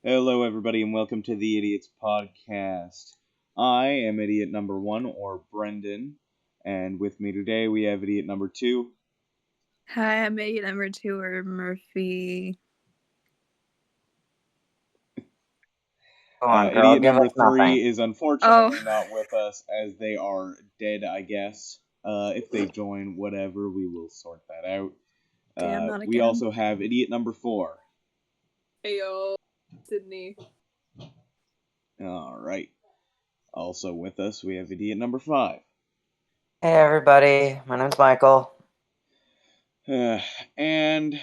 Hello, everybody, and welcome to the Idiots Podcast. I am idiot number one, or Brendan, and with me today we have idiot number two. Hi, I'm idiot number two, or Murphy. Go on, girl. Idiot Give number us nothing. three is unfortunately not with us, as they are dead, I guess. If they join, whatever, we will sort that out. Damn, not We again. also have idiot number four. Heyo, Sydney. Alright. Also with us, we have idiot number five. Hey, everybody. My name's Michael. And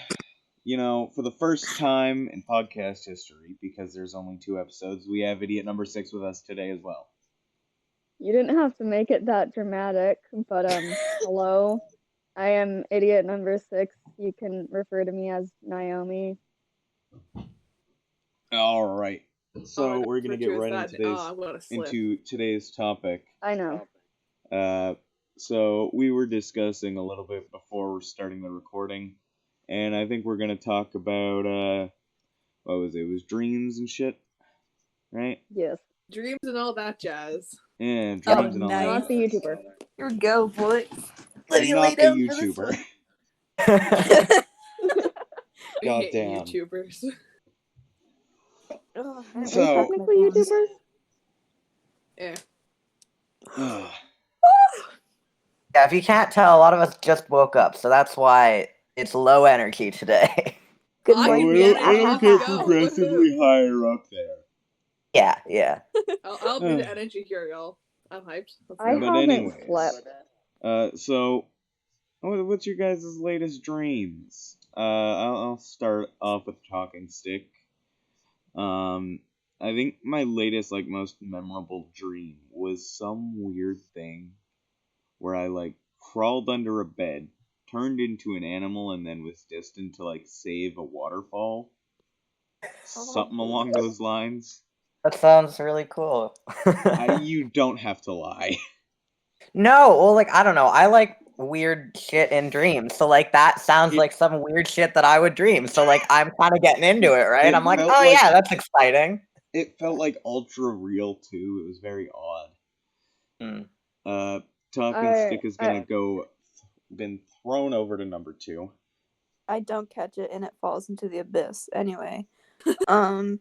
for the first time in podcast history, because there's only 2 episodes, we have idiot number 6 with us today as well. You didn't have to make it that dramatic, but hello. I am idiot number 6. You can refer to me as Naomi. All right. So we're gonna get right into into today's topic. I know. So we were discussing a little bit before we're starting the recording, and I think we're gonna talk about what was it? It was dreams and shit, right? Yes. Dreams and all that jazz. Yeah, dreams and all nice. that. Not the YouTuber. Here we go, boy. I'm not the YouTuber. We hate Goddamn. YouTubers. Are we So- technically YouTubers? Yeah. Yeah, if you can't tell, a lot of us just woke up, so that's why it's low energy today. Good I morning. can it'll, get it. it'll Let's get go. progressively higher up there. Yeah. I'll be the energy here, y'all. I'm hyped. Let's I go. But haven't anyways. slept. So what's your guys' latest dreams? I'll start off with talking stick. I think my latest, most memorable dream was some weird thing where I, crawled under a bed, turned into an animal, and then was destined to, save a waterfall. Something along those lines. That sounds really cool. You don't have to lie. No, well, I don't know. I like weird shit in dreams, so, that sounds like some weird shit that I would dream. So, I'm kind of getting into it, right? It I'm like, felt oh, like- yeah, that's exciting. It felt ultra real too. It was very odd. Talking stick is gonna been thrown over to number 2. I don't catch it and it falls into the abyss. Anyway. The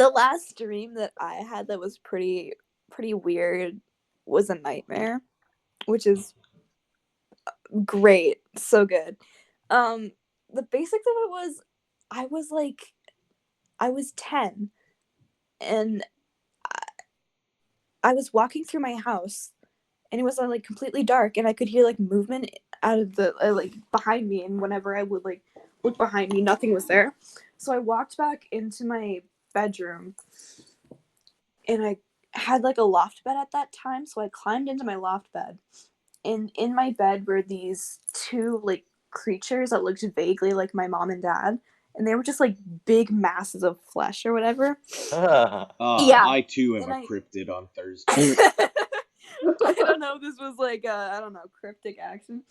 last dream that I had that was pretty weird was a nightmare, which is great. So good. The basics of it was I was 10 and I was walking through my house and it was completely dark and I could hear movement out of the behind me, and whenever I would look behind me, nothing was there. So I walked back into my bedroom and I had a loft bed at that time, so I climbed into my loft bed, and in my bed were these two creatures that looked vaguely like my mom and dad, and they were just big masses of flesh or whatever. Ugh. Yeah. I too am And a I- cryptid on Thursday. I don't know if this was cryptic action,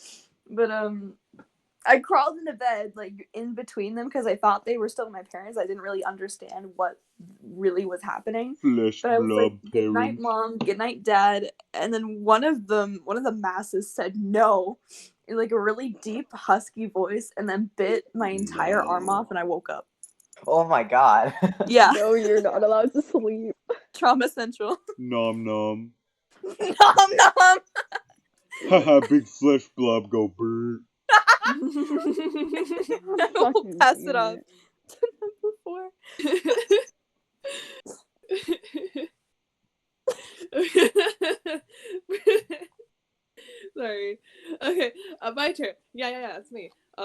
but I crawled into bed in between them because I thought they were still my parents. I didn't really understand what really was happening. Flesh, But I was blood, good night, parents. mom, good night, dad. And then one of the masses said no in a really deep husky voice, and then bit my entire arm No. off, and I woke up. Oh, my God. Yeah. No, you're not allowed to sleep. Trauma central. Nom nom. Nom nom. Haha, big flesh blob go brr. I will Fucking pass it damn off to number 4. Sorry. Okay, my turn. Yeah, it's me. If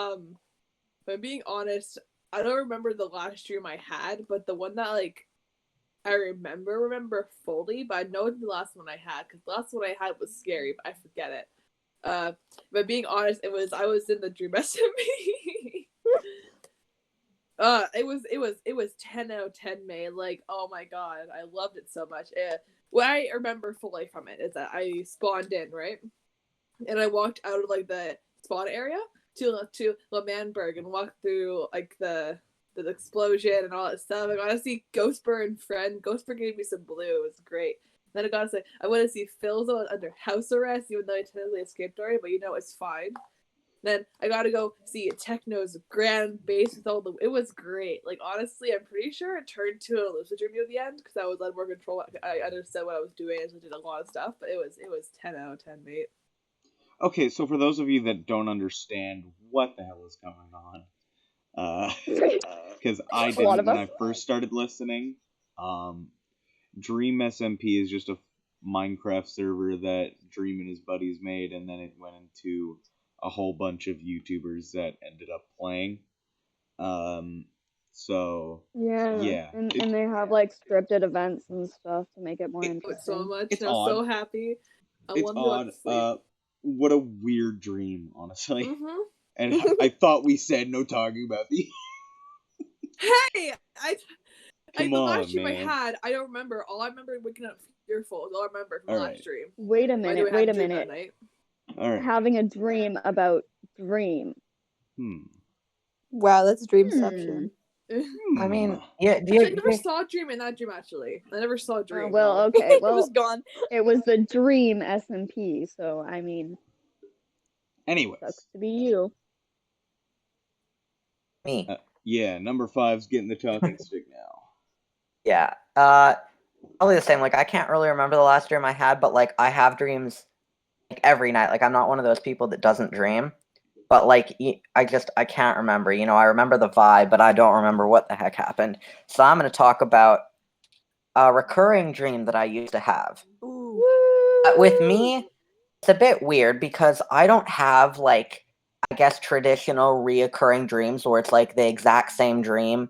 I'm being honest, I don't remember the last dream I had, but the one that I remember fully, but I know the last one I had, because the last one I had was scary, but I forget it. But being honest, I was in the dream SME. It was 10 out of 10, May. Oh my god, I loved it so much. What I remember fully from it is that I spawned in, right? And I walked out of the spawn area to Lemanberg and walked through the the explosion and all that stuff. I got to see Ghostbur and Friend. Ghostbur gave me some blue. It was great. Then I got to say, I want to see Philzo under house arrest, even though I technically escaped already, but it's fine. Then I got to go see Techno's grand bass with all the. It was great. Like, honestly, I'm pretty sure it turned to a lucid dream at the end because I was under more control. I understood what I was doing. I did a lot of stuff, but it was 10 out of 10, mate. Okay, so for those of you that don't understand what the hell is going on, because I didn't when I first started listening, Dream SMP is just a Minecraft server that Dream and his buddies made, and then it went into a whole bunch of YouTubers that ended up playing. So yeah. And they have like scripted events and stuff to make it more interesting. So much. It's I'm odd. so happy. It's odd. What a weird dream, honestly. Mm-hmm. And I thought we said no talking about the. Hey, the last dream I had, I don't remember. All I remember waking up fearful. All I remember from the last dream. Wait a minute. All right. Having a dream about Dream. Wow, that's dreamception. I mean, yeah. I never saw Dream in that dream. Actually, I never saw Dream. Well, okay. Well, it was gone. It was the Dream SMP. So I mean. Anyways. Sucks to be you. Me. Yeah, number 5's getting the talking stick now. Yeah. Probably the same. Like, I can't really remember the last dream I had, but like, I have dreams like every night. Like, I'm not one of those people that doesn't dream. But like, I can't remember. I remember the vibe, but I don't remember what the heck happened. So I'm going to talk about a recurring dream that I used to have. Ooh. With me, it's a bit weird because I don't have like, I guess, traditional reoccurring dreams where it's like the exact same dream.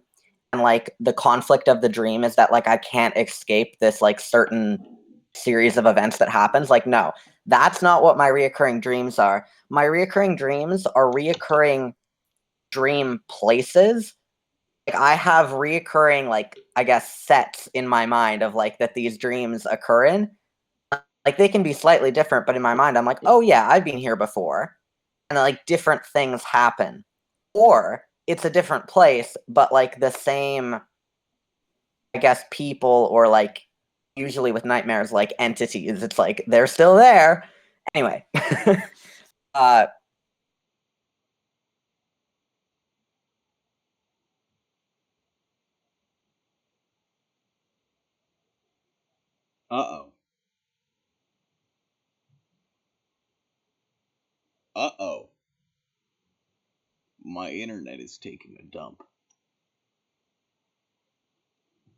And like the conflict of the dream is that like I can't escape this like certain series of events that happens. Like, no, that's not what my reoccurring dreams are. My reoccurring dreams are reoccurring dream places. Like, I have reoccurring, like, I guess, sets in my mind of like that these dreams occur in. Like, they can be slightly different, but in my mind, I'm like, oh yeah, I've been here before. And like different things happen. Or it's a different place, but like the same, I guess, people or like usually with nightmares, like entities. It's like they're still there. Anyway. Uh-oh. Uh-oh. My internet is taking a dump.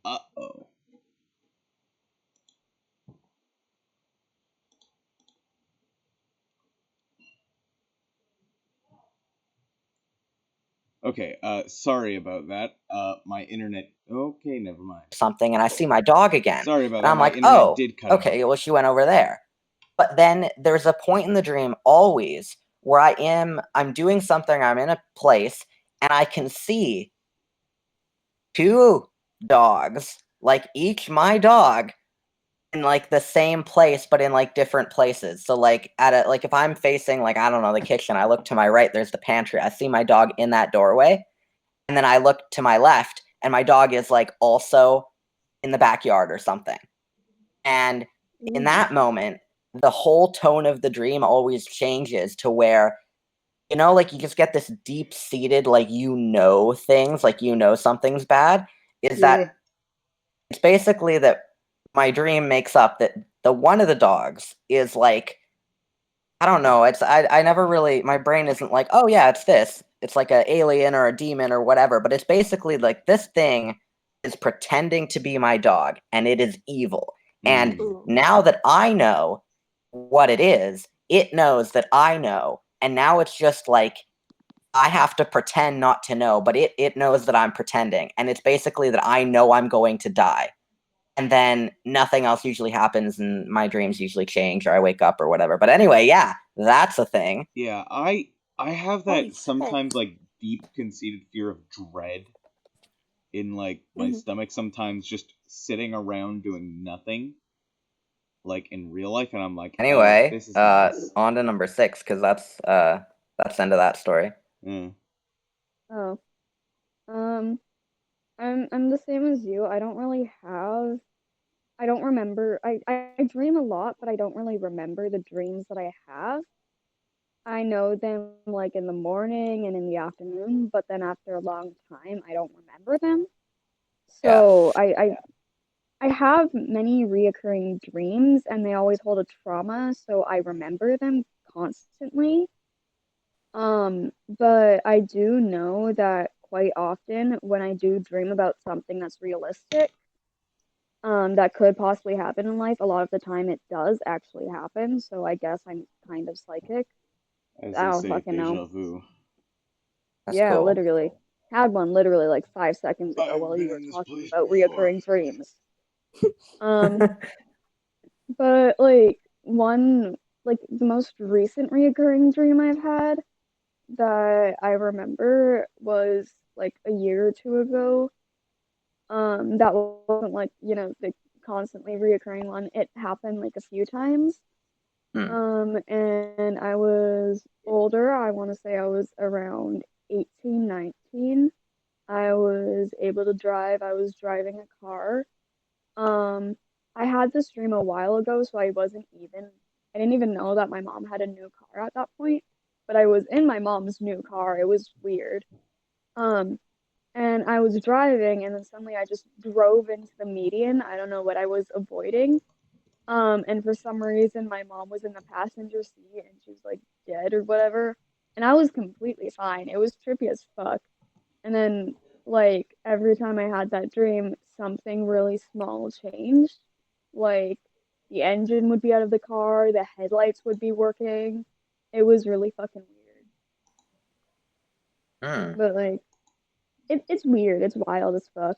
Uh-oh. Okay, sorry about that. My internet. Okay, never mind. Something, and I see my dog again. Sorry about and that. I'm My like, internet oh, did cut okay, out. well, she went over there. But then there's a point in the dream always where I'm doing something, I'm in a place, and I can see 2 dogs, like each my dog, in like the same place, but in like different places. So like like if I'm facing like, I don't know, the kitchen, I look to my right, there's the pantry. I see my dog in that doorway. And then I look to my left and my dog is like also in the backyard or something. And in that moment, the whole tone of the dream always changes to where, like you just get this deep-seated, like, things, like something's bad. That it's basically that my dream makes up that the one of the dogs is like, I don't know, I never really, my brain isn't like, oh yeah, it's this. It's like an alien or a demon or whatever, but it's basically like this thing is pretending to be my dog and it is evil. And now that I know what it is, it knows that I know. And now it's just like, I have to pretend not to know, but it knows that I'm pretending. And it's basically that I know I'm going to die. And then nothing else usually happens and my dreams usually change or I wake up or whatever. But anyway, yeah, that's a thing. Yeah, I have that sometimes like deep conceited fear of dread in like my stomach sometimes just sitting around doing nothing like in real life, and I'm like, anyway, this is nice. On to number 6 because that's the end of that story. Oh. I'm the same as you. I don't really have. I don't remember. I dream a lot, but I don't really remember the dreams that I have. I know them like in the morning and in the afternoon, but then after a long time, I don't remember them. Yeah. So I have many reoccurring dreams, and they always hold a trauma, so I remember them constantly. But I do know that quite often when I do dream about something that's realistic, that could possibly happen in life, a lot of the time it does actually happen. So I guess I'm kind of psychic. As I they don't say, fucking know. deja vu. That's Yeah, cool. literally. Had one literally like 5 seconds ago I've while you been were in this talking place about before. reoccurring dreams. Um, but like one like the most recent reoccurring dream I've had that I remember was like a year or two ago. That wasn't like, the constantly reoccurring one. It happened like a few times. Hmm. And I was older. I want to say I was around 18, 19. I was able to drive. I was driving a car. Um, I had this dream a while ago, so I didn't even know that my mom had a new car at that point, but I was in my mom's new car. It was weird. Um, and I was driving, and then suddenly I just drove into the median. I don't know what I was avoiding. And for some reason, my mom was in the passenger seat and she was like dead or whatever. And I was completely fine. It was trippy as fuck. And then, like, every time I had that dream, something really small changed. Like, the engine would be out of the car, the headlights would be working. It was really fucking weird. Hmm. But, like, it's weird. It's wild as fuck.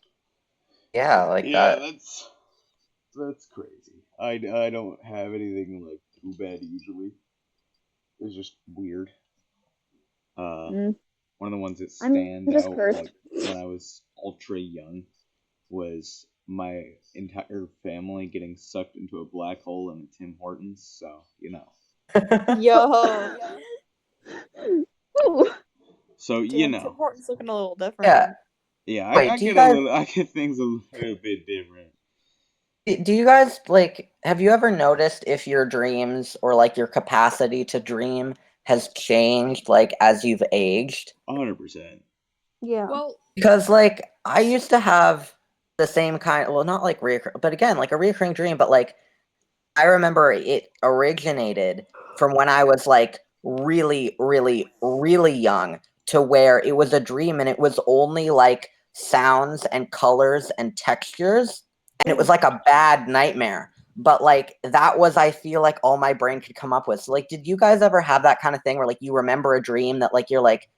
Yeah, like Yeah, that. that's crazy. I don't have anything like too bad usually. It's just weird. Uh, Mm. one of the ones that I'm stand just out cursed. like when I was ultra young was my entire family getting sucked into a black hole in a Tim Hortons. So Yo. Ooh. So Damn, Tim Hortons looking a little Yeah. different. Yeah, Wait, I get a little. I get things a little bit different. do you guys like have you ever noticed if your dreams or like your capacity to dream has changed like as you've aged? 100%. Yeah. Well, Because like I used to have the same kind, well, not like reoccur, but again, like a reoccurring dream, but like I remember it originated from when I was like really, really, really young to where it was a dream and it was only like sounds and colors and textures. And it was like a bad nightmare. But like that was, I feel like all my brain could come up with. So like, did you guys ever have that kind of thing where like you remember a dream that like you're like,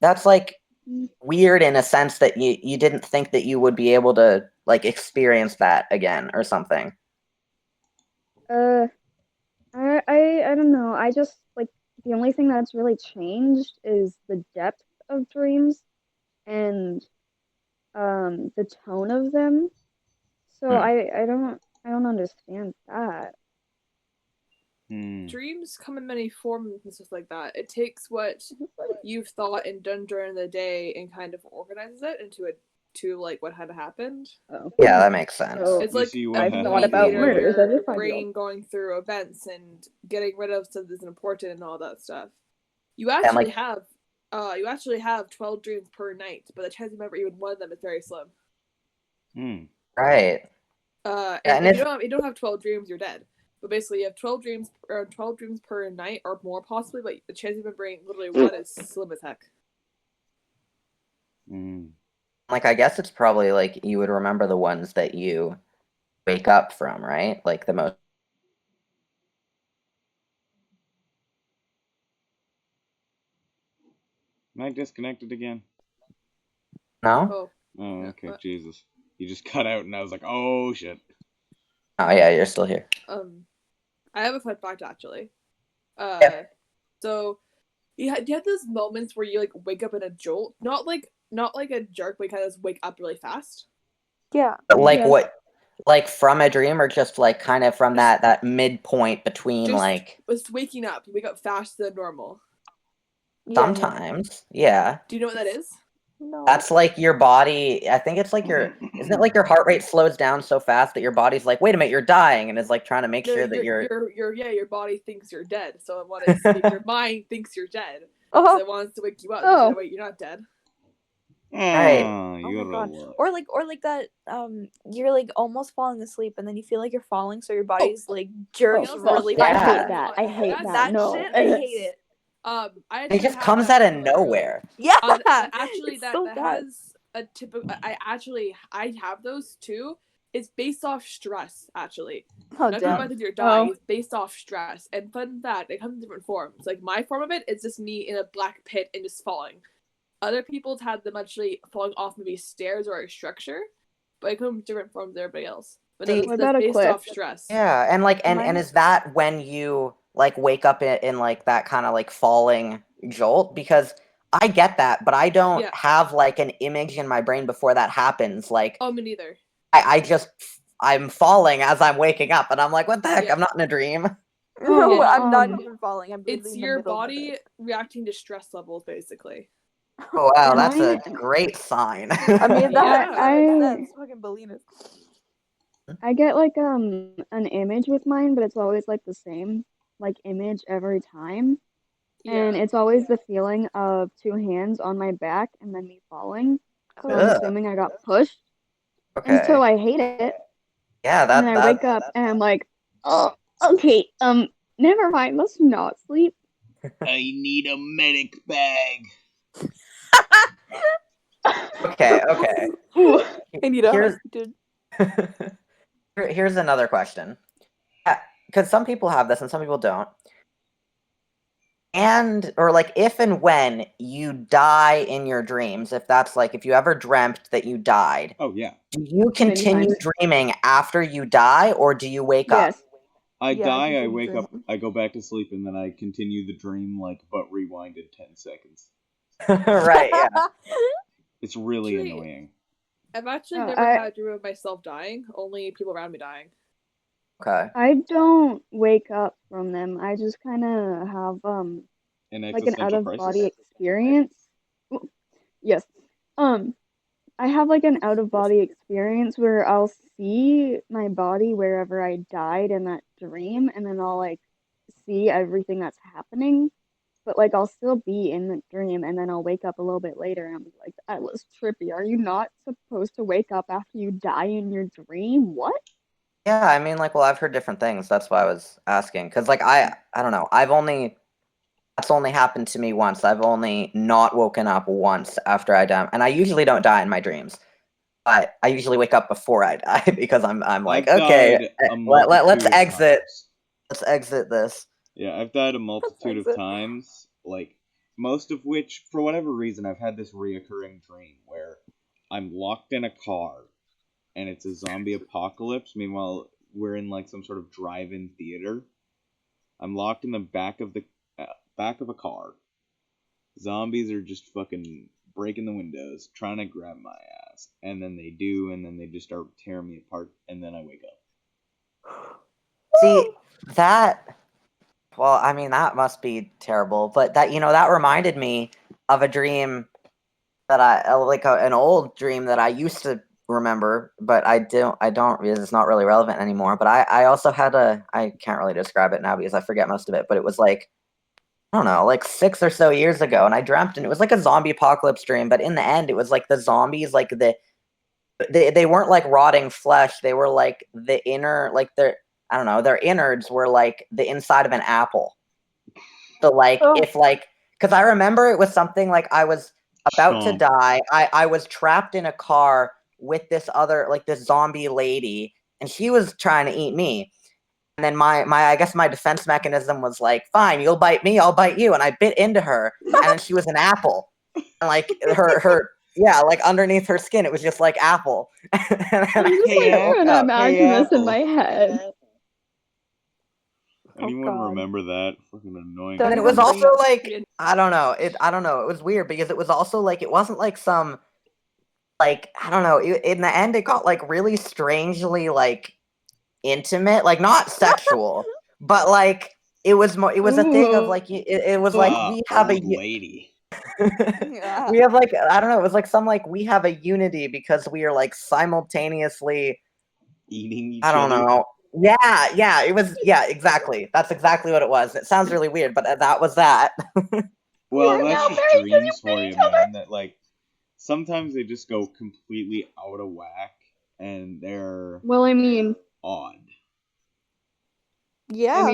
that's like weird in a sense that you didn't think that you would be able to like experience that again or something? Uh, I don't know. I just like the only thing that's really changed is the depth of dreams and the tone of them. So Hmm. I don't understand that. Hmm. dreams come in many forms and stuff like that. It takes what you've thought and done during the day and kind of organizes it into like what had happened. Oh, Yeah, that makes sense. so It's You like see what a I've thought happened movie to about theater of murders where? as a your 5-year-old. brain going through events and getting rid of stuff that's important and all that stuff. You And actually like, have you actually have 12 dreams per night, but the chance you remember even one of them is very slim. Hmm. right. Yeah, And and if it's you don't have 12 dreams, you're dead. But basically, you have 12 dreams or 12 dreams per night or more possibly, but the chance of remembering literally one is slim as heck. Hmm. like I guess it's probably like you would remember the ones that you wake up from, right? Like the most. Am I disconnected again? No? Oh, Oh, yeah. okay. Jesus. You just cut out, and I was like, oh shit. Oh yeah, you're still here. I have a fun fact actually. Yeah. So you have those moments where you like wake up in a jolt, not like a jerk, but you kind of just wake up really fast. Yeah. Like Yes. what? Like from a dream, or just like kind of from Just that midpoint between like just waking up. You wake up faster than normal. Yeah. sometimes, yeah. Do you know what that is? No. That's like your body. I think it's like isn't it like your heart rate slows down so fast that your body's like, wait a minute, you're dying, and is like trying to make sure that your body thinks you're dead, so it wants to make your mind thinks you're dead. So Oh, it wants to wake you up. Oh. So wait, you're not dead. Right. Oh, oh you're my god. a Or like that you're like almost falling asleep and then you feel like you're falling, so your body's like jerks Oh, really Yeah. I fast. hate that. I hate That's- that. No. shit, I hate it. I It actually just have comes that out of similar feeling. nowhere. Yeah. Actually, it's that so bad. has a typical. I have those too. It's based off stress, actually. Oh Not damn. about that you're dying. It's based off stress. And fun fact, it comes in different forms. Like my form of it is just me in a black pit and just falling. Other people's had them actually falling off maybe stairs or a structure, but it comes in different forms than everybody else. But See- What that's about a based cliff? off stress. Yeah, and like and Mine- is that when you like wake up in like that kind of like falling jolt? Because I get that, but I don't Yeah. have like an image in my brain before that happens. Like Oh, me neither. I'm falling as I'm waking up, and I'm like, what the heck? Yeah. I'm not in a dream. No, Yeah, I'm not even falling. I'm literally It's in the your middle of body it. reacting to stress levels, basically. Oh wow, And that's a I- great sign. I mean that Yeah. makes sense. Fucking Belinas. I get like an image with mine, but it's always like the same like image every time. And Yeah. it's always the feeling of two hands on my back and then me falling. So I'm Ugh. assuming I got pushed. Okay. And so I hate it. Yeah, And that then I wake up and I'm like, oh, okay, never mind, let's not sleep. I need a medic bag. okay. Ooh. I need a Here's- dude. Here's another question. Because some people have this and some people don't. And or like if and when you die in your dreams, if that's like if you ever dreamt that you died, Oh yeah. do you Many continue times. dreaming after you die, or do you wake up? Yes. I Yeah, I die, I continue wake up, dreaming. I go back to sleep, and then I continue the dream but rewinded 10 seconds. Right, yeah. It's really Actually- annoying. I've actually Oh, never I- had a dream of myself dying, only people around me dying. Okay. I don't wake up from them. I just kind of have An like an existential out of crisis. body experience. Yes. I have like an out of body experience where I'll see my body wherever I died in that dream, and then I'll like see everything that's happening. But like I'll still be in the dream, and then I'll wake up a little bit later, and I'm like, that was trippy. Are you not supposed to wake up after you die in your dream? What? Yeah, I mean, like, well, I've heard different things. That's why I was asking. Because, like, I don't know. That's only happened to me once. I've only not woken up once after I die. And I usually don't die in my dreams. But I usually wake up before I die because I'm like, I've okay, died a let's multitude of exit. times. Let's exit this. Yeah, I've died a multitude of exit. times, like, most of which, for whatever reason, I've had this reoccurring dream where I'm locked in a car, and it's a zombie apocalypse. Meanwhile, we're in, like, some sort of drive-in theater. I'm locked in the back of a car. Zombies are just fucking breaking the windows, trying to grab my ass. And then they do, and then they just start tearing me apart, and then I wake up. See, that. Well, I mean, that must be terrible. But that reminded me of a dream that an old dream that I used to remember, but I don't because it's not really relevant anymore. But I also had I can't really describe it now because I forget most of it, but it was like, I don't know, like 6 or so years ago, and I dreamt, and it was like a zombie apocalypse dream, but in the end, it was like the zombies, like they weren't like rotting flesh, they were like the inner, like I don't know, their innards were like the inside of an apple. So like if like, because I remember it was something like I was about to Stomp. die. I was trapped in a car with this other like this zombie lady, and she was trying to eat me. And then my I guess my defense mechanism was like, fine, you'll bite me, I'll bite you, and I bit into her, and then she was an apple, and like her yeah, like underneath her skin, it was just like apple. And then I'm just Hey, like trying to Apple. imagine Hey, this in Apple. my head. Anyone God. remember that? Fucking annoying. Don't And it even was also breathe. like I don't know. It was weird because it was also like it wasn't like some like I don't know. In the end, it got like really strangely like intimate, like not sexual, but like it was more. It was a thing of Ooh. like it was like we have old a lady. Yeah. We have like, I don't know, it was like some like we have a unity because we are like simultaneously, Eating each I don't other. know. Yeah, it was, yeah, exactly. That's exactly what it was. It sounds really weird, but that was that. Well, are that's now just married 'cause you dreams for bit you, each other. man. That like sometimes they just go completely out of whack and they're Well, I mean, odd. Yeah.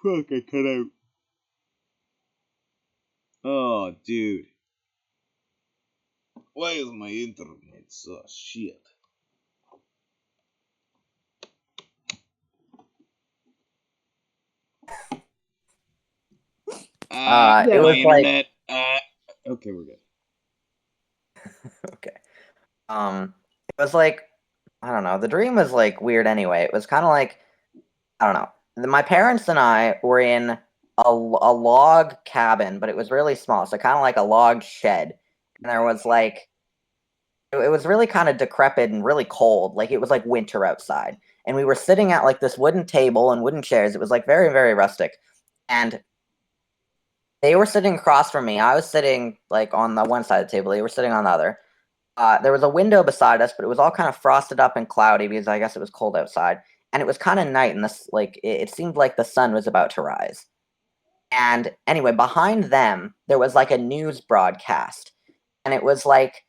Fuck, I cut out. Oh, dude. Why is my internet so shit? It My was like, internet. Okay, we're good. okay. It was like, I don't know. The dream was like weird anyway. It was kind of like, I don't know. My parents and I were in a log cabin, but it was really small. So kind of like a log shed. And there was like, it was really kind of decrepit and really cold. Like it was like winter outside. And we were sitting at like this wooden table and wooden chairs. It was like very, very rustic. And they were sitting across from me. I was sitting like on the one side of the table. They were sitting on the other. There was a window beside us, but it was all kind of frosted up and cloudy because I guess it was cold outside. And it was kind of night, and this like it seemed like the sun was about to rise. And anyway, behind them there was like a news broadcast, and it was like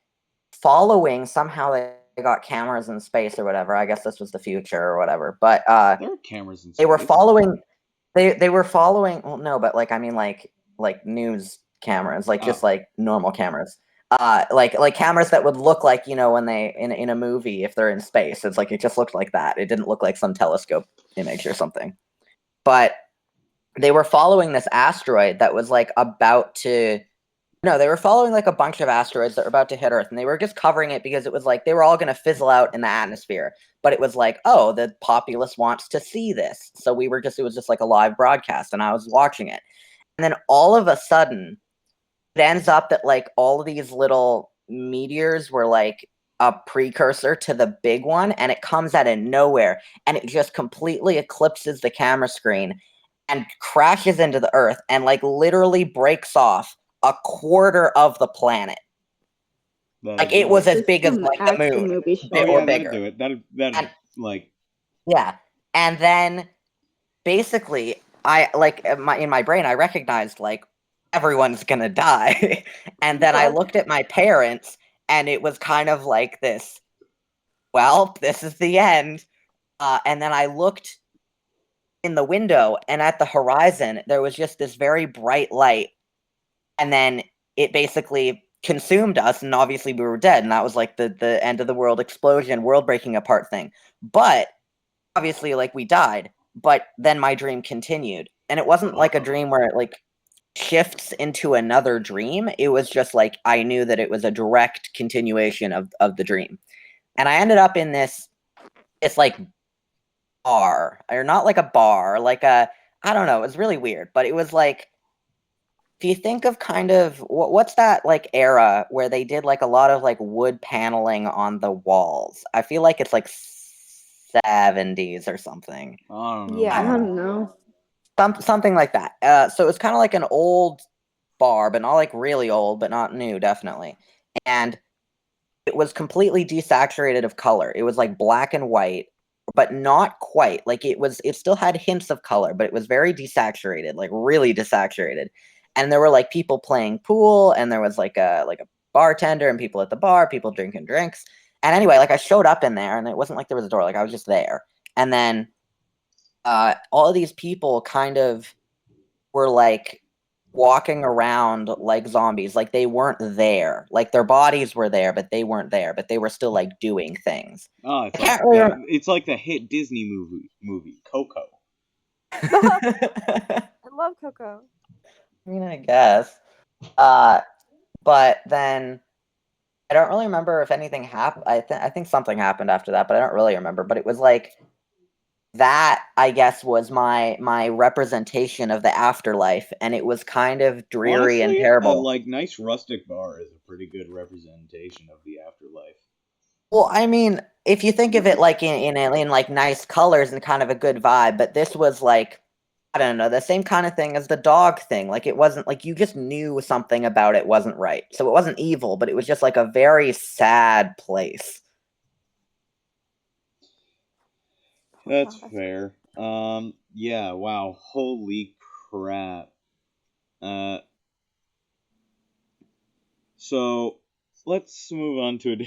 following. Somehow they got cameras in space or whatever. I guess this was the future or whatever. But There are cameras in space. they were following. They were following. Well, no, but like I mean like news cameras, like just like normal cameras. Like cameras that would look like, you know, when they in a movie if they're in space. It's like it just looked like that. It didn't look like some telescope image or something. But they were following this asteroid that was like about to no, they were following like a bunch of asteroids that were about to hit Earth, and they were just covering it because it was like they were all going to fizzle out in the atmosphere. But it was like, oh, the populace wants to see this, so it was just like a live broadcast, and I was watching it, and then all of a sudden, it ends up that like all of these little meteors were like a precursor to the big one, and it comes out of nowhere, and it just completely eclipses the camera screen and crashes into the Earth, and like literally breaks off a quarter of the planet. Like it was as big as Some like the action moon, movie shit. Oh or yeah, bigger. that'd do it. That'd like Yeah, and then basically, I like in my brain, I recognized like everyone's gonna die, and then I looked at my parents, and it was kind of like this. Well, this is the end. And then I looked in the window, and at the horizon, there was just this very bright light, and then it basically consumed us, and obviously we were dead, and that was like the end of the world explosion, world breaking apart thing. But obviously, like we died, but then my dream continued, and it wasn't like a dream where it like shifts into another dream. It was just like I knew that it was a direct continuation of the dream, and I ended up in this like bar, or not like a bar, like a I don't know. It was really weird, but it was like if you think of kind of what's that like era where they did like a lot of like wood paneling on the walls. I feel like it's like 70s or something. I don't know. Yeah. I don't know. Something like that. So it was kind of like an old bar, but not like really old, but not new, definitely. And it was completely desaturated of color. It was like black and white, but not quite. Like it still had hints of color, but it was very desaturated, like really desaturated. And there were like people playing pool, and there was like a bartender and people at the bar, people drinking drinks. And anyway, like I showed up in there, and it wasn't like there was a door, like I was just there. And then all of these people kind of were like walking around like zombies, like they weren't there, like their bodies were there, but they weren't there, but they were still like doing things. Oh, it's like the hit Disney movie Coco. I love Coco. I mean, I guess. But then I don't really remember if anything happened. I think something happened after that, but I don't really remember. But it was like that, I guess, was my representation of the afterlife, and it was kind of dreary and Honestly, terrible. a like nice rustic bar is a pretty good representation of the afterlife. Well, I mean, if you think of it like in like nice colors and kind of a good vibe, but this was like, I don't know, the same kind of thing as the dog thing. Like it wasn't like you just knew something about it wasn't right. So it wasn't evil, but it was just like a very sad place. That's fair. Yeah, wow. Holy crap. So let's move on to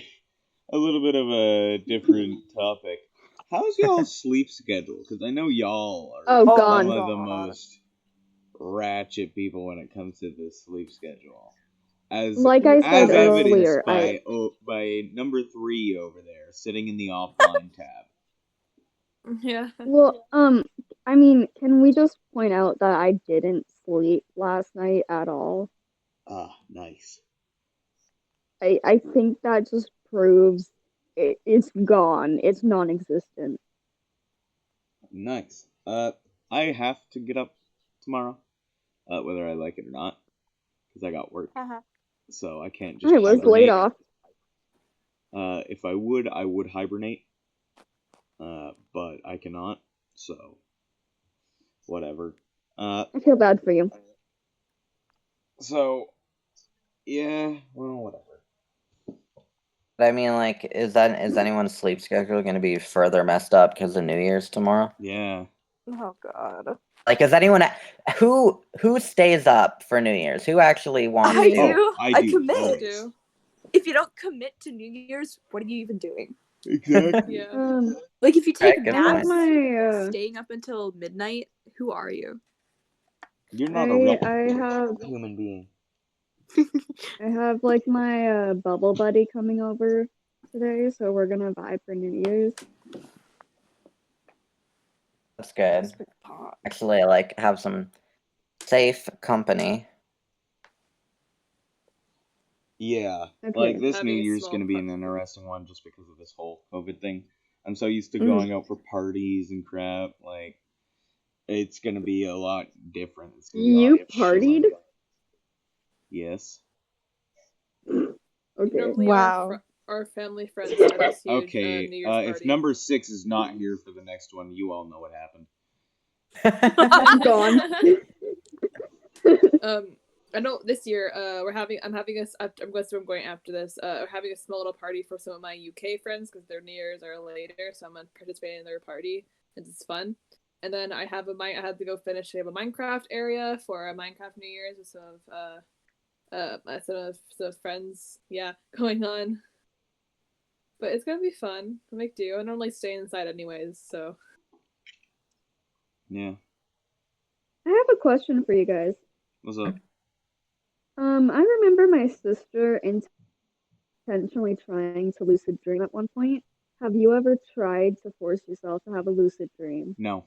a little bit of a different topic. How's y'all's sleep schedule? Because I know y'all are Oh, Oh gone. some of the God. most ratchet people when it comes to the sleep schedule. As Like I said evidenced earlier, by number 3 over there, sitting in the offline tab. Yeah. well, I mean, can we just point out that I didn't sleep last night at all? Ah, nice. I think that just proves it's gone. It's non-existent. Nice. I have to get up tomorrow, whether I like it or not, because I got work. So I can't just I was laid off. If I would hibernate. But I cannot, so whatever. I feel bad for you. So yeah, well, whatever. But I mean, like, is anyone's sleep schedule going to be further messed up because of New Year's tomorrow? Yeah. Oh God. Like, is anyone who stays up for New Year's? Who actually wants I to? do. I I do. commit. Always. If you don't commit to New Year's, what are you even doing? Exactly. Yeah. Like if you take Right, good I have naps, my staying up until midnight, who are you? You're not a real I have human being. I have like my bubble buddy coming over today, so we're gonna vibe for New Year's. That's good. Actually, I like have some safe company. Yeah. Okay. Like this Having New a Year's small gonna be an party. interesting one just because of this whole COVID thing. I'm so used to Mhm. going out for parties and crap. Like it's gonna be a lot different. It's gonna be a lot You partied? chiller. Yes. Okay. Normally, Wow. our family friends have this huge Okay. New Year's If party. number 6 is not here for the next one, you all know what happened. I'm gone. I know this year, I'm having a, I'm going after this. We're having a small little party for some of my UK friends because their New Year's are later, so I'm participating in their party. It's fun. And then I have I had to go finish a Minecraft area for a Minecraft New Year's with some of friends, yeah, going on. But it's gonna be fun. I'll make do. I normally stay inside anyways, so. Yeah. I have a question for you guys. What's up? I remember my sister intentionally trying to lucid dream at one point. Have you ever tried to force yourself to have a lucid dream? No.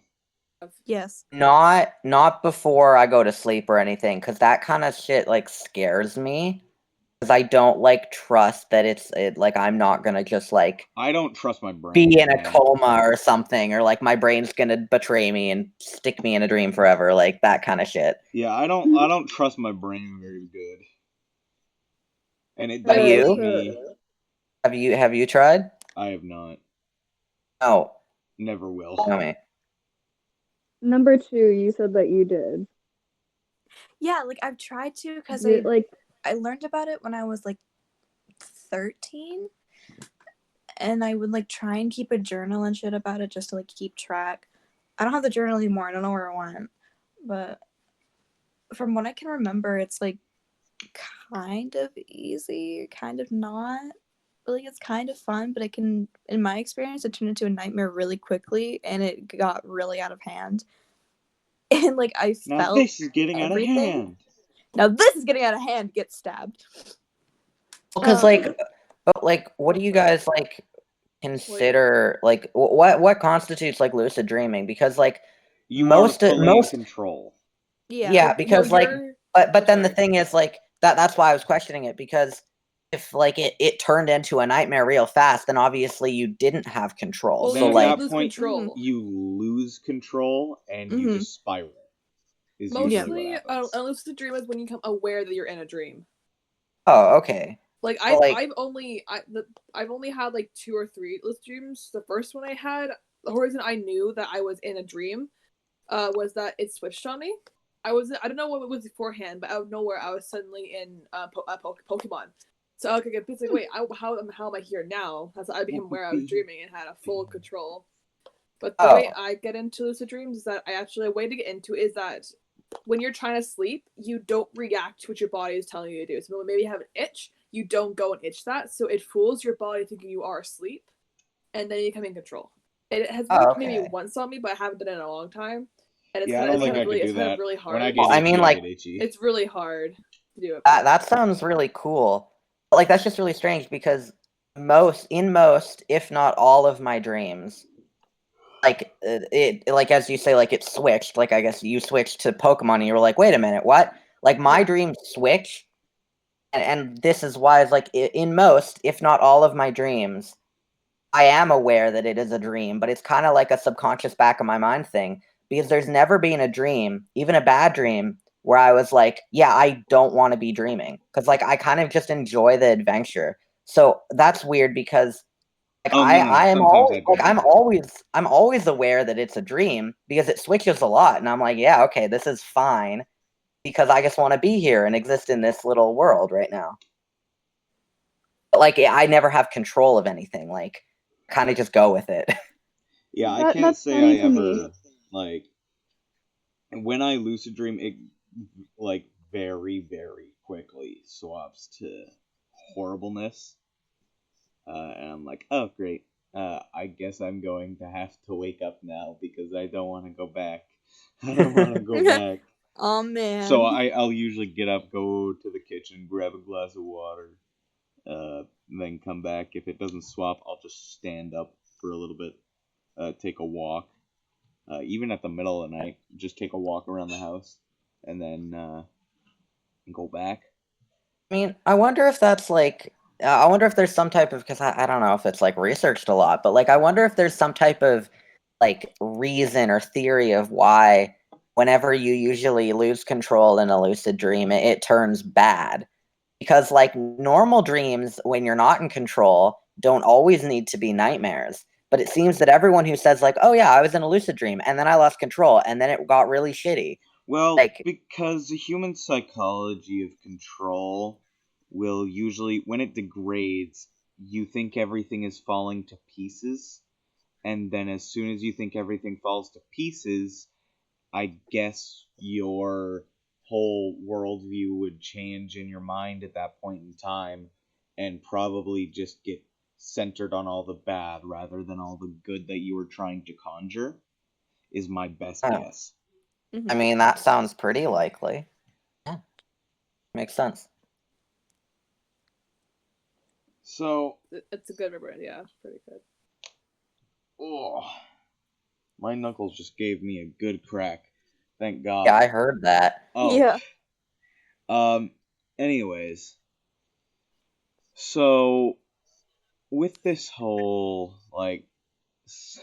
Yes. Not before I go to sleep or anything, because that kind of shit like scares me. Because I don't like trust that like I'm not gonna just like I don't trust my brain. be in a man. coma or something, or like my brain's gonna betray me and stick me in a dream forever, like that kind of shit. Yeah, I don't trust my brain very good. And it Have you? does me. Have you tried? I have not. No. Never will. Tell me. Number 2, you said that you did. Yeah, like I've tried to because I learned about it when I was like 13, and I would like try and keep a journal and shit about it just to like keep track. I don't have the journal anymore. I don't know where it went, but from what I can remember, it's like kind of easy, kind of not. But like it's kind of fun, but it can, in my experience, it turned into a nightmare really quickly, and it got really out of hand. And like I Now felt this is getting everything. out of hand. Now this is getting out of hand. Get stabbed. Because like, what do you guys like consider like what constitutes like lucid dreaming? Because like You most are fully in control. yeah, because no, like but then the sorry. thing is like that's why I was questioning it, because if like it turned into a nightmare real fast, then obviously you didn't have control. Well, Then so at like that lose point, control. you lose control and you just spiral. Is usually Mostly, what happens. a lucid dream is when you become aware that you're in a dream. oh, okay. Like I've only had like 2 or 3 lucid dreams. The first one I had, the reason I knew that I was in a dream, was that it switched on me. I don't know what it was beforehand, but out of nowhere I was suddenly in Pokemon. So I could it's like, wait, how am I here now? That's I became aware I was dreaming and had a full control. But the way I get into lucid dreams is that a way to get into is that when you're trying to sleep, you don't react to what your body is telling you to do. So maybe you have an itch, you don't go and itch that, so it fools your body thinking you are asleep, and then you come in control. It has worked maybe once on me, but I haven't done it in a long time. And it's I don't think I could do that. Really hard. When I get itchy, I get itchy. It's really hard to do it. That sounds really cool. But, like, that's just really strange because most, if not all of my dreams, like, like, as you say, like, it switched. Like, I guess you switched to Pokemon and you were like, wait a minute, what? Like, my dreams switch. And this is why, it's like, in most, if not all of my dreams, I am aware that it is a dream, but it's kind of like a subconscious back of my mind thing. Because there's never been a dream, even a bad dream, where I was like, yeah, I don't want to be dreaming. Because, like, I kind of just enjoy the adventure. So that's weird because like I'm always aware that it's a dream because it switches a lot. And I'm like, yeah, okay, this is fine. Because I just want to be here and exist in this little world right now. But, like, I never have control of anything. Like, kind of just go with it. Yeah, I can't say I ever, like, when I lucid dream, it, like, very, very quickly swaps to horribleness. And I'm like, oh, great. I guess I'm going to have to wake up now because I don't want to go back. I don't want to go back. Oh, man. So I'll usually get up, go to the kitchen, grab a glass of water, then come back. If it doesn't swap, I'll just stand up for a little bit, take a walk. Even at the middle of the night, just take a walk around the house, and then go back. I mean, I wonder if that's like, I wonder if there's some type of, because I don't know if it's like researched a lot, but like I wonder if there's some type of like reason or theory of why whenever you usually lose control in a lucid dream, it turns bad. Because like normal dreams, when you're not in control, don't always need to be nightmares. But it seems that everyone who says like, oh yeah, I was in a lucid dream and then I lost control and then it got really shitty. Well, like, because the human psychology of control will usually, when it degrades, you think everything is falling to pieces. And then as soon as you think everything falls to pieces, I guess your whole worldview would change in your mind at that point in time and probably just get centered on all the bad rather than all the good that you were trying to conjure, is my best guess. I mean, that sounds pretty likely. Yeah. Makes sense. So it's a good memory, yeah, pretty good. Oh, my knuckles just gave me a good crack. Thank God. Yeah, I heard that. Oh. Yeah. Anyways. So, with this whole, like, do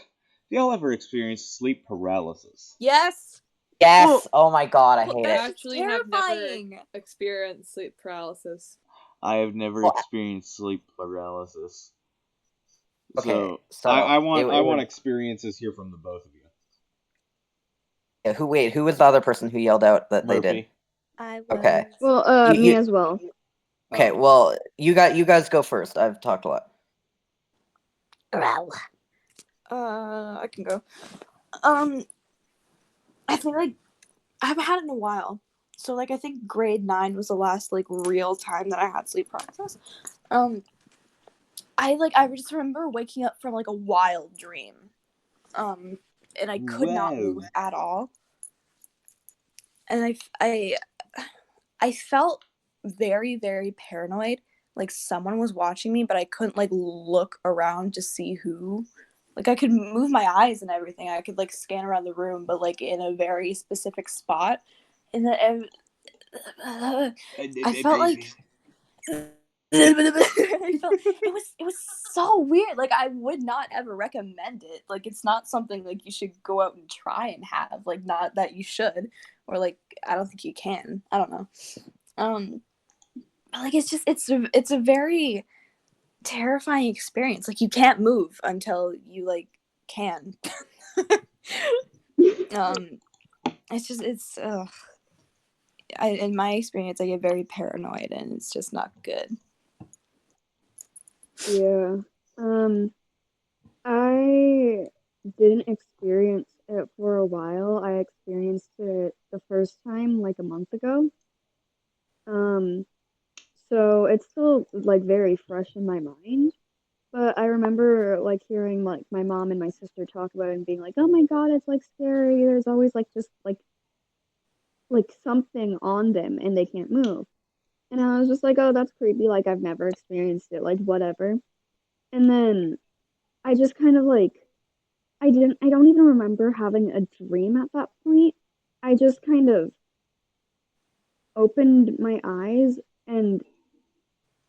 y'all ever experience sleep paralysis? Yes. Yes. Oh my God, I hate it. I actually have never experienced sleep paralysis. I have never experienced sleep paralysis. Okay, so I want experiences here from the both of you. Yeah, who was the other person who yelled out that Murphy. they did? I was. Okay. Well, me as well. Okay, well, you guys go first. I've talked a lot. I can go. I think like I haven't had it in a while. So like I think grade 9 was the last like real time that I had sleep paralysis. I just remember waking up from like a wild dream. And I could not move at all. And I felt very, very paranoid. Like someone was watching me, but I couldn't like look around to see who. Like I could move my eyes and everything. I could like scan around the room, but like in a very specific spot. And then I felt like it was so weird. Like I would not ever recommend it. Like it's not something like you should go out and try and have. Like not that you should, or like I don't think you can. I don't know. But like it's a very terrifying experience. Like you can't move until you like can. It's in my experience, I get very paranoid, and it's just not good. Yeah. I didn't experience it for a while. I experienced it the first time like a month ago. So it's still like very fresh in my mind. But I remember like hearing like my mom and my sister talk about it and being like, "Oh my God, it's like scary. There's always like just like something on them and they can't move." And I was just like, "Oh, that's creepy. Like I've never experienced it. Like whatever." And then I just kind of like I don't even remember having a dream at that point. I just kind of opened my eyes and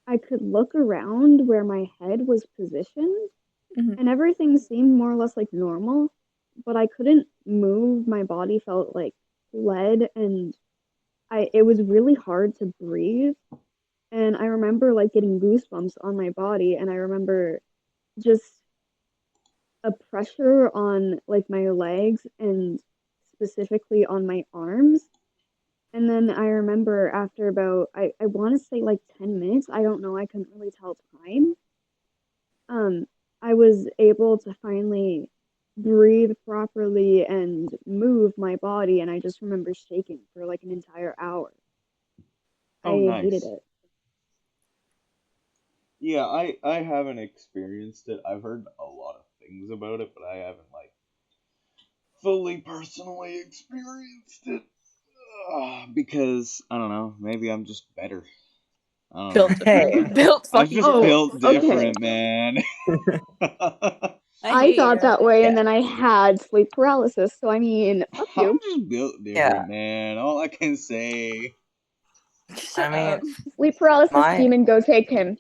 I could look around where my head was positioned Mhm. and everything seemed more or less like normal, but I couldn't move. My body felt like lead and it was really hard to breathe. And I remember like getting goosebumps on my body and I remember just a pressure on like my legs and specifically on my arms. And then I remember after about I want to say like 10 minutes, I don't know, I couldn't really tell time. Um I was able to finally breathe properly and move my body and I just remember shaking for like an entire hour. Oh, I hated nice. it. Yeah, I haven't experienced it. I've heard a lot of things about it, but I haven't like fully personally experienced it. Because I don't know, maybe I'm just better. I don't Built know. different. Built I'm fucking just different. Oh, built okay. different, man. I I hate thought you. that way and Yeah. then I had sleep paralysis. So I mean, fuck I'm you. just built Yeah. different, man. All I can say. I Shut mean, up. Sleep paralysis my demon, go take him.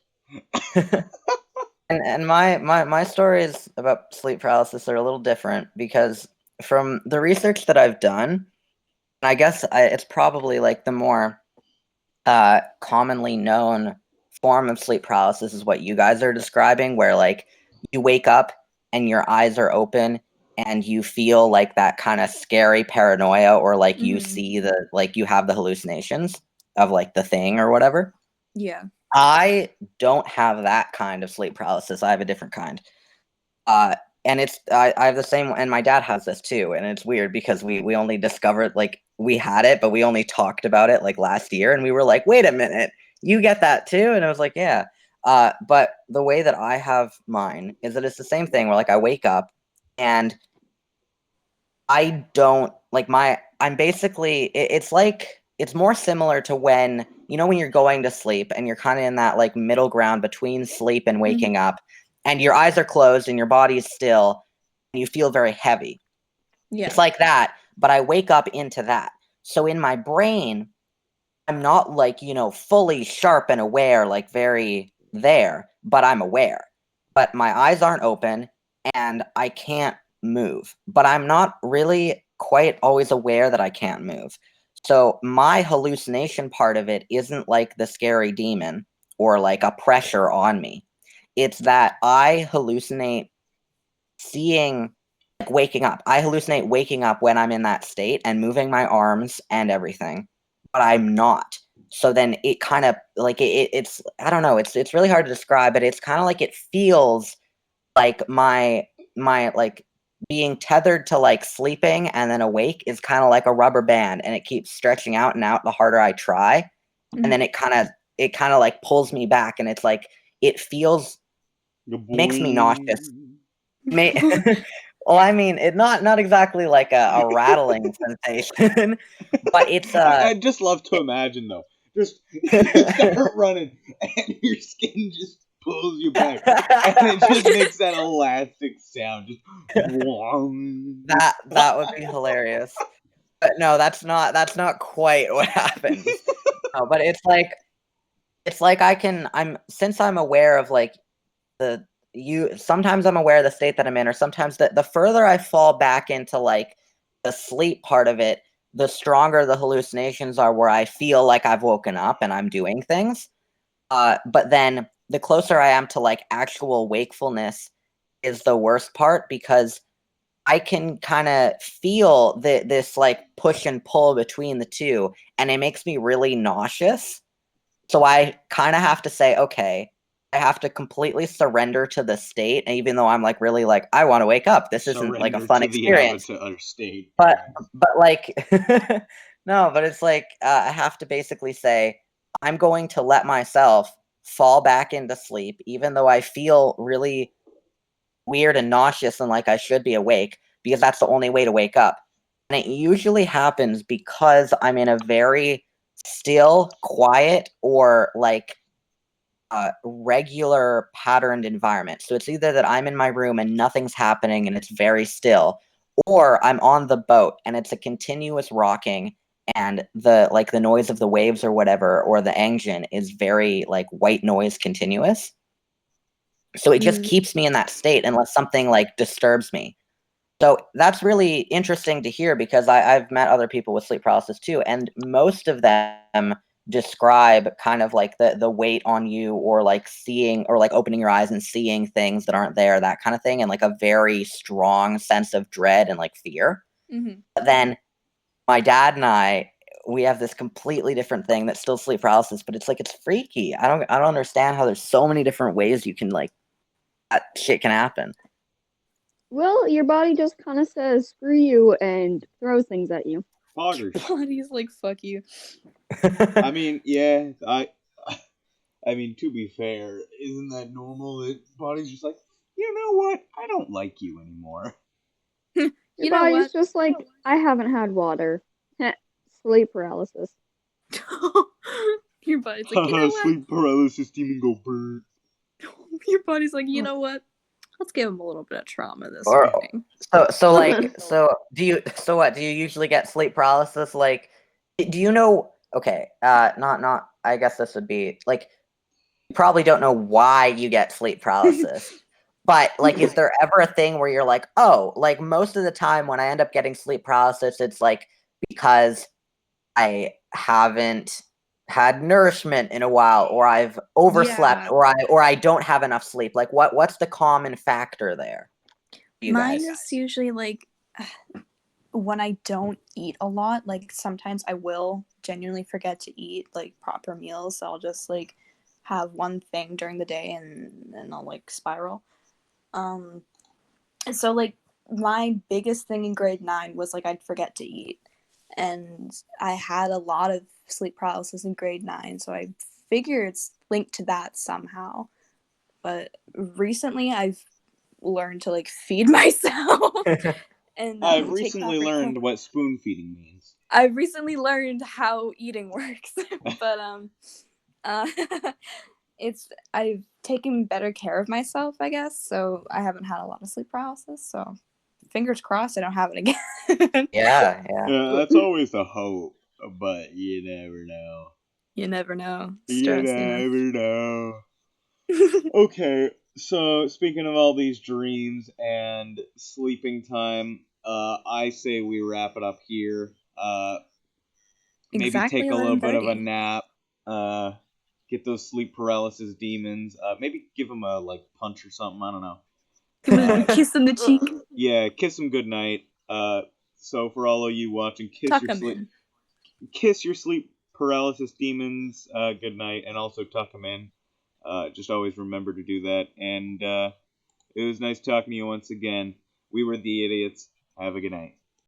and my stories about sleep paralysis are a little different because from the research that I've done, and I guess it's probably like the more commonly known form of sleep paralysis is what you guys are describing, where like you wake up and your eyes are open and you feel like that kind of scary paranoia, or like you Mhm. see the like you have the hallucinations of like the thing or whatever. Yeah. I don't have that kind of sleep paralysis. I have a different kind. Uh, and I have the same, and my dad has this too. And it's weird because we only discovered like we had it, but we only talked about it like last year, and we were like, wait a minute, you get that too? And I was like, yeah. But the way that I have mine is that it's the same thing where like I wake up and I don't like I'm basically it's like it's more similar to when when you're going to sleep and you're kind of in that like middle ground between sleep and waking up, and your eyes are closed and your body is still and you feel very heavy. Yeah. It's like that, but I wake up into that. So in my brain, I'm not like, fully sharp and aware, like very there, but I'm aware. But my eyes aren't open and I can't move. But I'm not really quite always aware that I can't move. So my hallucination part of it isn't like the scary demon or like a pressure on me. It's that I hallucinate seeing like waking up. I hallucinate waking up when I'm in that state and moving my arms and everything, but I'm not. So then it kind of like it's I don't know, it's really hard to describe, but it's kind of like it feels like my like being tethered to like sleeping and then awake is kind of like a rubber band, and it keeps stretching out and out the harder I try. And then it kind of like pulls me back, and it's like it feels makes me nauseous. Boing. May well, I mean, it not exactly like a rattling sensation, but it's I'd just love to imagine though. Just you that start running and your skin just pulls you back, and it just makes that elastic sound. Just that would be hilarious. But no, that's not quite what happens. No, but it's like I'm since I'm aware of like the sometimes I'm aware of the state that I'm in, or sometimes the further I fall back into like the sleep part of it, the stronger the hallucinations are where I feel like I've woken up and I'm doing things. But then the closer I am to like actual wakefulness is the worst part, because I can kind of feel this like push and pull between the two, and it makes me really nauseous. So I kind of have to say, okay, I have to completely surrender to the state, and even though I'm like really like I want to wake up, this isn't like a Surrender fun to the experience. avatar state. But like no, but it's like I have to basically say I'm going to let myself fall back into sleep, even though I feel really weird and nauseous and like I should be awake, because that's the only way to wake up. And it usually happens because I'm in a very still, quiet, or like regular patterned environment. So it's either that I'm in my room and nothing's happening and it's very still, or I'm on the boat and it's a continuous rocking, and the noise of the waves or whatever, or the engine is very like white noise continuous. So it just keeps me in that state unless something like disturbs me. So that's really interesting to hear, because I've met other people with sleep paralysis too, and most of them describe kind of like the weight on you, or like seeing, or like opening your eyes and seeing things that aren't there, that kind of thing, and like a very strong sense of dread and like fear. Mm-hmm. But then my dad and we have this completely different thing that's still sleep paralysis, but it's like it's freaky. I don't understand how there's so many different ways you can like that shit can happen. Well, your body just kind of says screw you and throws things at you. Poggers. Body's like, fuck you. I mean, yeah, I mean, to be fair, isn't that normal that body's just like, you know what? I don't like you anymore. Your You know body's what? just like, I haven't had water. Sleep paralysis. Your body's like, you know what? Sleep paralysis, demon go bird. Your body's like, you know what? Let's give him a little bit of trauma this Or evening. so what? Do you usually get sleep paralysis? Like, do you know? Okay, not. I guess this would be like, you probably don't know why you get sleep paralysis, but like, is there ever a thing where you're like, oh, like most of the time when I end up getting sleep paralysis, it's like because I haven't had nourishment in a while, or I've overslept, Yeah. or I don't have enough sleep. Like, what's the common factor there? You Mine guys. is usually like when I don't eat a lot, like sometimes I will genuinely forget to eat like proper meals. So I'll just like have one thing during the day and then I'll like spiral. So like my biggest thing in grade 9 was like I'd forget to eat. And I had a lot of sleep paralysis in grade 9, so I figure it's linked to that somehow. But recently I've learned to like feed myself and I've take recently proper learned what spoon feeding means. I've recently learned how eating works. But uh it's I've taken better care of myself, I guess, so I haven't had a lot of sleep paralysis, so fingers crossed I don't have it again. Yeah. Yeah, that's always the hope, but you never know. You never know. You Stress, you know. never know. Okay, so speaking of all these dreams and sleeping time, I say we wrap it up here. Maybe Exactly take a little bit of a 11:30. nap. Get those sleep paralysis demons. Maybe give them a like punch or something. I don't know. Give it a kiss on the cheek. Yeah, kiss them good night. So for all of you watching, Tuck them in. kiss your sleep paralysis demons good night, and also tuck them in. Just always remember to do that. And it was nice talking to you once again. We were the idiots. Have a good night.